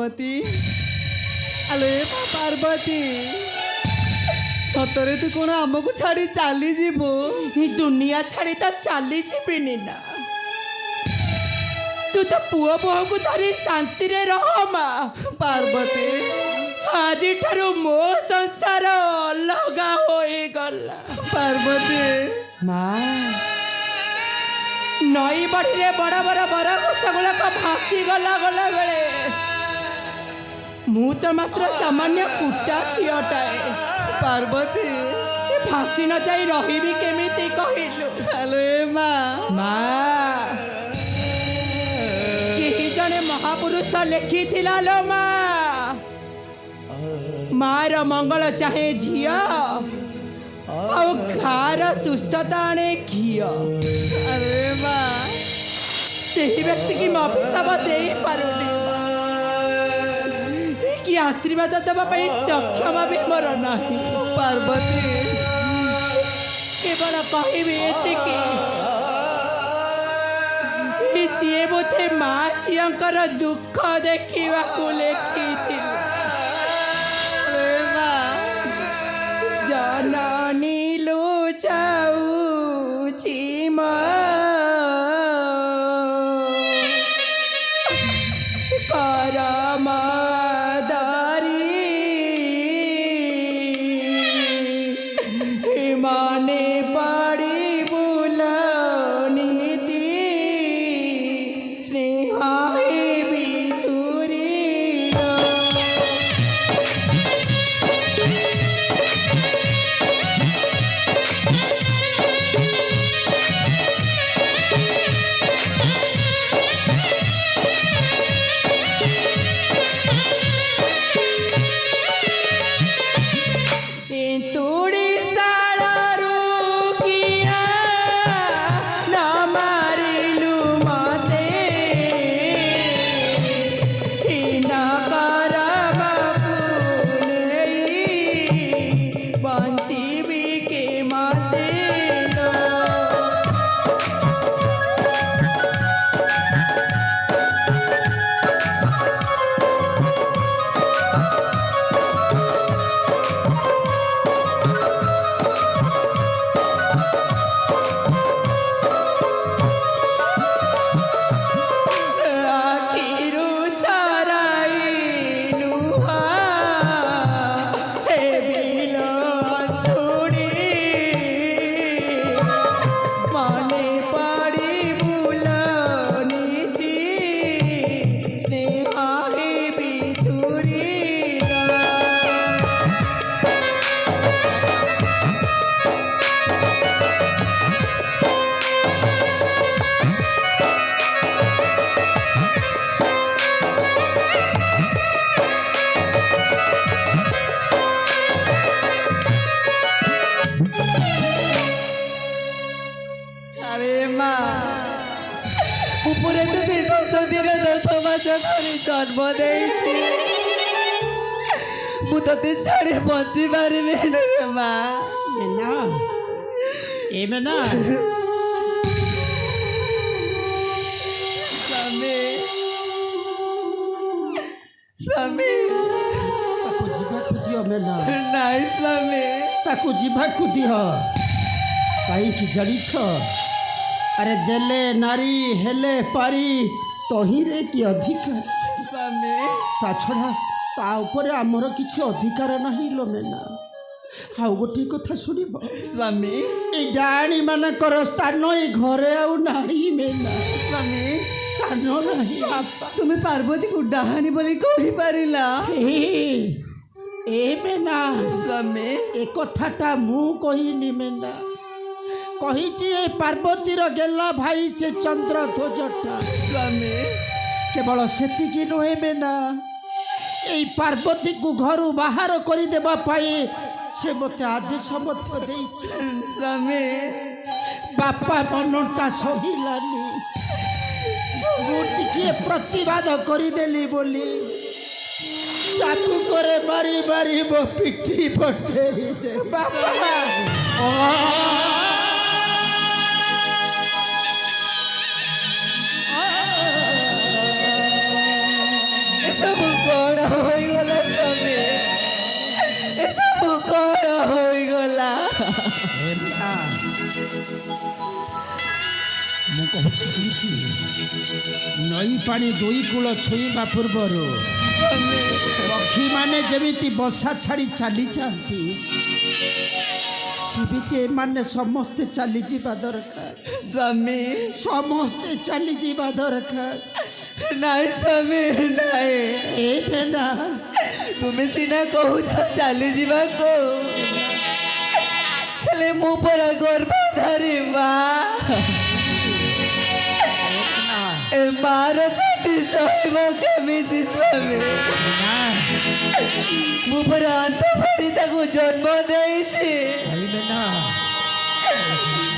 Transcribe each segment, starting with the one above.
पार्वती आलो मा पार्वती सतरे तू कौन आमको छाड़ी चली जीवो दुनिया छाड़ी तो चली जीविनी ना तू तो पुओ बोह को धरी शांति रे रह माँ पार्वती आज ठारू मो संसार अलग हो गला पार्वती माँ नई बड़ी रे बड़ा बड़ा बड़ा गछ गुड़ाक भासी गला गला बेले मु तो मात्र सामान्य कुटा खियटाए पार्वती भासी न जाई रही केमिति कहलु हेलो माँ माँ कि जने महापुरुष लिखी थिला लो माँ मार मंगल चाहे झिया ଆଉ ଘାର ସୁସ୍ଥତା ଆଣେ ଘିଅ अरे माँ ସେହି ବ୍ୟକ୍ତି କି ମୁଁ ଅଭିଶାପ ଦେଇପାରୁନି କି ଆଶୀର୍ବାଦ ଦେବା ପାଇଁ ସକ୍ଷମ ବି ମୋର ନାହିଁ पार्वती କେବଳ କହିବି ଏତିକି ସିଏ ବୋଧେ ମା ଝିଅଙ୍କର ଦୁଃଖ ଦେଖିବାକୁ ଲେଖିଥିଲା अरे माँ जननी लुचाउछि म करम दरी मने पड़ी बुलनीति स्नेह बिछुरी উপরে তুমি 10 দিনে 10 মাস ধরে জন্ম নেইছি মু তোতে ছাড়ি বঞ্চি পারিবে না রে মা মেনা এ মেনা স্বামী স্বামী তাকু ଯିବାକୁ ଦିଅ মেনা ନାଇଁ ସ୍ୱାମୀ ତାକୁ ଯିବାକୁ ଦିଅ କାହିଁକି ଜାଣିଛ अरे देले नारी हेले पारी तहिरे कि अधिकार ସ୍ୱାମୀ ता छड़ा ता ऊपर आमर किसी अधिकार नहीं लो मेना आउ गोटे कथा शुणव ସ୍ୱାମୀ ए डाणी मानकर स्थान ए घरे आउ नाही मेना ସ୍ୱାମୀ स्थान नहीं তুমি পার্বতীକୁ ଡାହାଣୀ ବୋଲି କହିପାରିଲା ए मेना ସ୍ୱାମୀ ए कथाटा मु कहिनी मेना कही पार्वतीर गेला भाई से चंद्र ध्वजटा ସ୍ୱାମୀ केवल सेतिकी नुहे मेना यही पार्वती को घर बाहर करदेवा से मत आदेश मत ସ୍ୱାମୀ बापा मनटा सहिलानी मुझे प्रतिवाद करदेली बोली चाकू करे मारी मारी मो पिठी पटे बापा सब ହେ ମୀନା ମୁଁ କହୁଛି କି ନଈ ପାଣି ଦୁଇ କୂଳ ଛୁଇଁବା ପୂର୍ବରୁ ପକ୍ଷୀମାନେ ଯେମିତି ବସା ଛାଡ଼ି ଚାଲିଯାଆନ୍ତି ସେମିତି ଏମାନେ ସମସ୍ତେ ଚାଲିଯିବା ଦରକାର ସ୍ୱାମୀ ସମସ୍ତେ ଚାଲିଯିବା ଦରକାର ନାଇଁ ସ୍ୱାମୀ ନାଇଁ ଏ ମୀନା ତୁମେ ସିନା କହୁଛ ଚାଲିଯିବାକୁ ହେଲେ ମୁଁ ପରା ଗର୍ଭଧାରୀ ମା ଏ ମାର ଛାତି ସହିବ କେମିତି ସ୍ୱାମୀ ମୁଁ ପରା ଅନ୍ତ ଭରି ତାକୁ ଜନ୍ମ ଦେଇଛି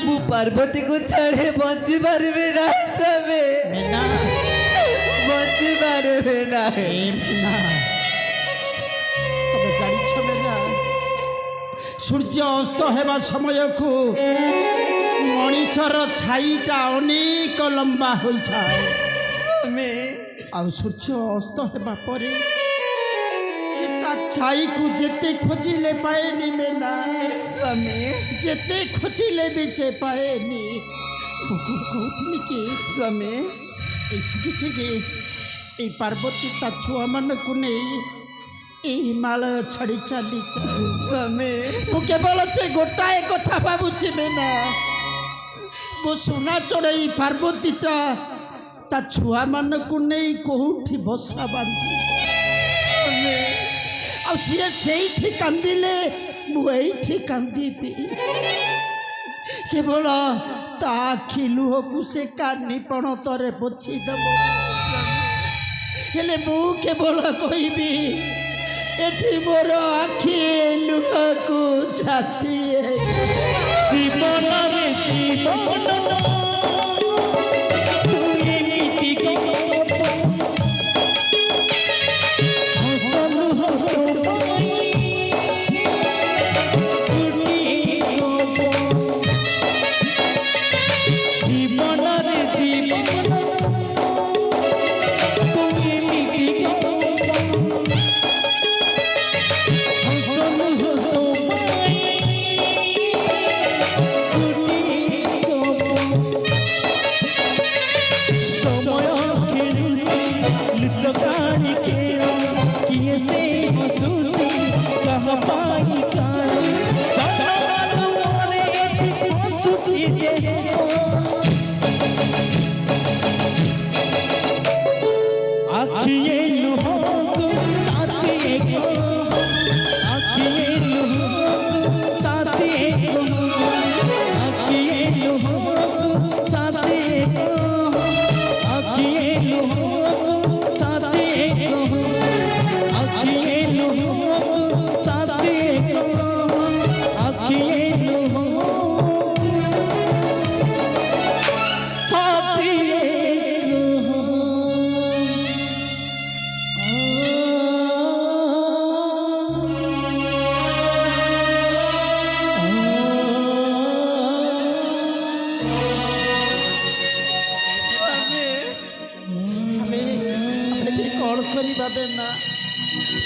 ମୁଁ ପାର୍ବତୀକୁ ଛାଡ଼ି ବଞ୍ଚି ପାରିବି ନାହିଁ ସ୍ୱାମୀ ବଞ୍ଚି ପାରିବି ନାହିଁ ତମେ ଜାଣିଛ ମୀନା ସୂର୍ଯ୍ୟ ଅସ୍ତ ହେବା ସମୟକୁ ମଣିଷର ଛାଇଟା ଅନେକ ଲମ୍ବା ହୋଇଥାଏ ସ୍ୱାମୀ ଆଉ ସୂର୍ଯ୍ୟ ଅସ୍ତ ହେବା ପରେ ସେ ତା ଛାଇକୁ ଯେତେ ଖୋଜିଲେ ପାଏନି ମୀନା ସ୍ୱାମୀ ଯେତେ ଖୋଜିଲେ ବି ସେ ପାଏନି ମୁଁ କହୁଥିଲି କି ସ୍ୱାମୀ এই ଶିଖିଛି এই ପାର୍ବତୀ ତା ଛୁଆମାନଙ୍କୁ ନେଇ এই ହିମାଳୟ ଛାଡ଼ି ଚାଲିଛି ସ୍ୱାମୀ ମୁଁ କେବଳ ସେ ଗୋଟାଏ କଥା ଭାବୁଛି ମୀନା ମୋ ସୁନା ଚଢ଼େଇ ପାର୍ବତୀଟା ତା ଛୁଆମାନଙ୍କୁ ନେଇ କେଉଁଠି ବସା ବାନ୍ଧି ଆଉ ସିଏ ସେଇଠି କାନ୍ଦିଲେ ମୁଁ ଏଇଠି କାନ୍ଦିବି କେବଳ ତା ଆଖି ଲୁହକୁ ସେ କାନି ପଣତରେ ପୋଛିଦେବ ହେଲେ ମୁଁ କେବଳ କହିବି ଏଠି ମୋର ଆଖି ଲୁହକୁ ଛାତି ଜୀବନରେ ଜୀବନ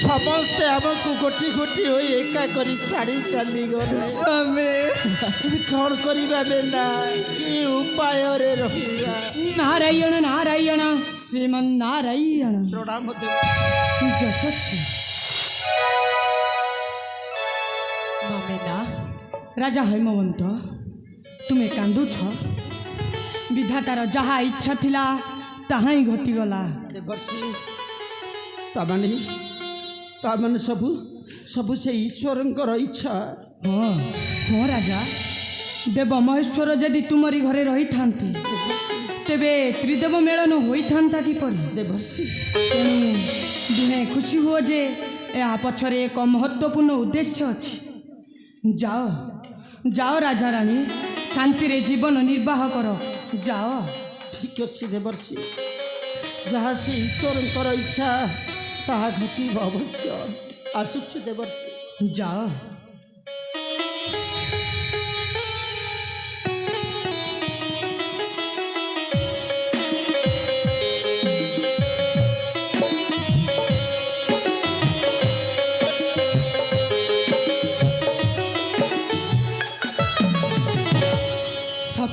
ସମସ୍ତେ ଆମକୁ ଗୋଟି ଗୋଟି ହୋଇ ଏକା କରି ଛାଡ଼ି ଚାଲିଗଲେ ସ୍ୱାମୀ କ'ଣ କରିବା ବେଲା କି ଉପାୟରେ ରହିବା ନାରାୟଣ ନାରାୟଣ ଶ୍ରୀମନ୍ ନାରାୟଣ ପ୍ରଣାମ ଯଶସ୍ୱୀ ବାମେନା ରାଜା ହେମବନ୍ତ ତୁମେ କାନ୍ଦୁଛ ବିଧାତାର ଯାହା ଇଚ୍ଛା ଥିଲା ତାହା ହିଁ ଘଟିଗଲା ଦେବର୍ଷୀ ତାମାନେ ସବୁ ସେ ଈଶ୍ୱରଙ୍କର ଇଚ୍ଛା ହଁ ହଁ ରାଜା ଦେବ ମହେଶ୍ୱର ଯଦି ତୁମରି ଘରେ ରହିଥାନ୍ତି ତେବେ ତ୍ରିଦେବ ମେଳନ ହୋଇଥାନ୍ତା କିପରି ଦେବର୍ଷୀ ତେଣୁ ଦିନେ ଖୁସି ହୁଅ ଯେ ଏହା ପଛରେ ଏକ ମହତ୍ତ୍ୱପୂର୍ଣ୍ଣ ଉଦ୍ଦେଶ୍ୟ ଅଛି ଯାଅ ଯାଅ ରାଜାରାଣୀ ଶାନ୍ତିରେ ଜୀବନ ନିର୍ବାହ କର ଯାଅ ଠିକ୍ ଅଛି ଦେବର୍ଷୀ ଯାହା ସେ ଈଶ୍ୱରଙ୍କର ଇଚ୍ଛା ତାହା ଘଟିବ ଅବଶ୍ୟ ଆସୁଛି ଦେବର୍ଷୀ ଯାଅ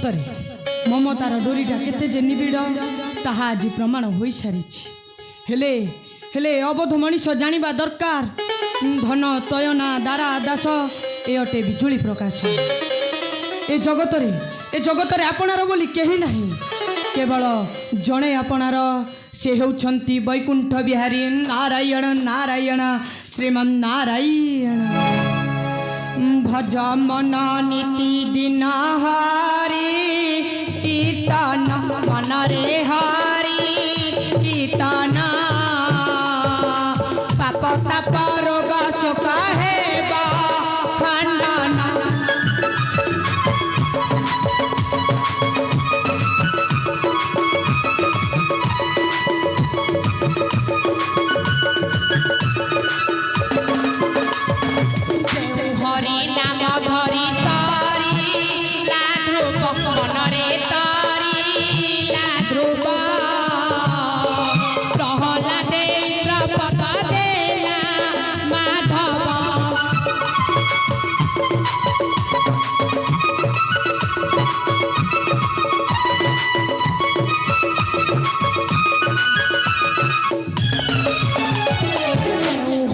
ସତରେ ମମତାର ଡୋରିଟା କେତେ ଯେ ନିବିଡ଼ ତାହା ଆଜି ପ୍ରମାଣ ହୋଇସାରିଛି। ହେଲେ ହେଲେ ଅବୋଧ ମଣିଷ ଜାଣିବା ଦରକାର, ଧନ ତୟନା ଦାରା ଦାସ ଏ ଅଟେ ବିଜୁଳି ପ୍ରକାଶ। ଏ ଜଗତରେ ଆପଣାର ବୋଲି କେହି ନାହିଁ, କେବଳ ଜଣେ ଆପଣାର, ସେ ହେଉଛନ୍ତି ବୈକୁଣ୍ଠ ବିହାରୀ ନାରାୟଣ ନାରାୟଣ ଶ୍ରୀମନ୍ ନାରାୟଣ। ଭଜ ମନ ନୀତି ଦିନ ହାରି କୀର୍ତ୍ତନ ମନରେ ହାରି କୀର୍ତ୍ତନ ପାପ ତାପ ରୋଗ ଶୋକ ହେବା ଖଣ୍ଡନ। হরি নাম ধরি তারি লাধ্রুব মনরে তারি লাধ্রুব প্রহ্লাদে দ্রৌপদ দেলা মাধব।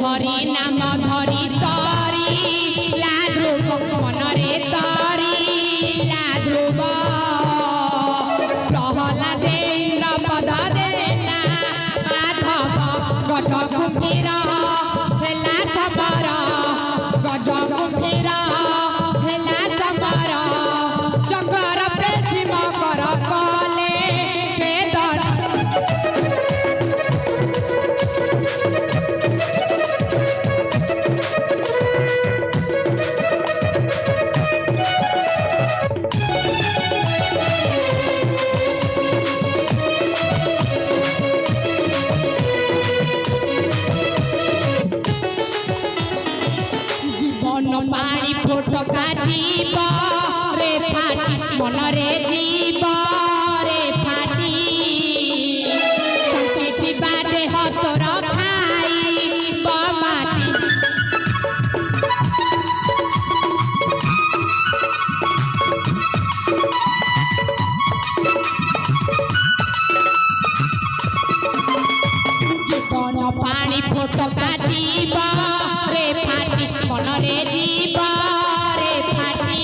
হরি নাম ধরি তারি লাধ্রুব মনরে তারি লাধ্রুব প্রহ্লাদে দ্রৌপদ দেলা মাধব। গজ কুম্ভীর হেলা সমর গজ কুম্ভীর হেলা সমর চকর পেশি মকর কলে ছেদন। জীবন পানি ফোটকা জীব রে ফাটি মনরে জীব রে ফাটি চিঠিবা দেহ তোর খাই মাটি। জীবন পানি ফোটকা জীব রে ফাটি মনরে জীব রে ফাটি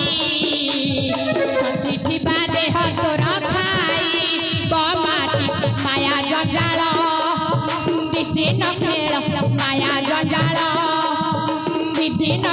চিঠিবা দেহ তোর খাই মাটি। মায়া জঞ্জাল বিধিন খেল মায়া জঞ্জাল বিধিন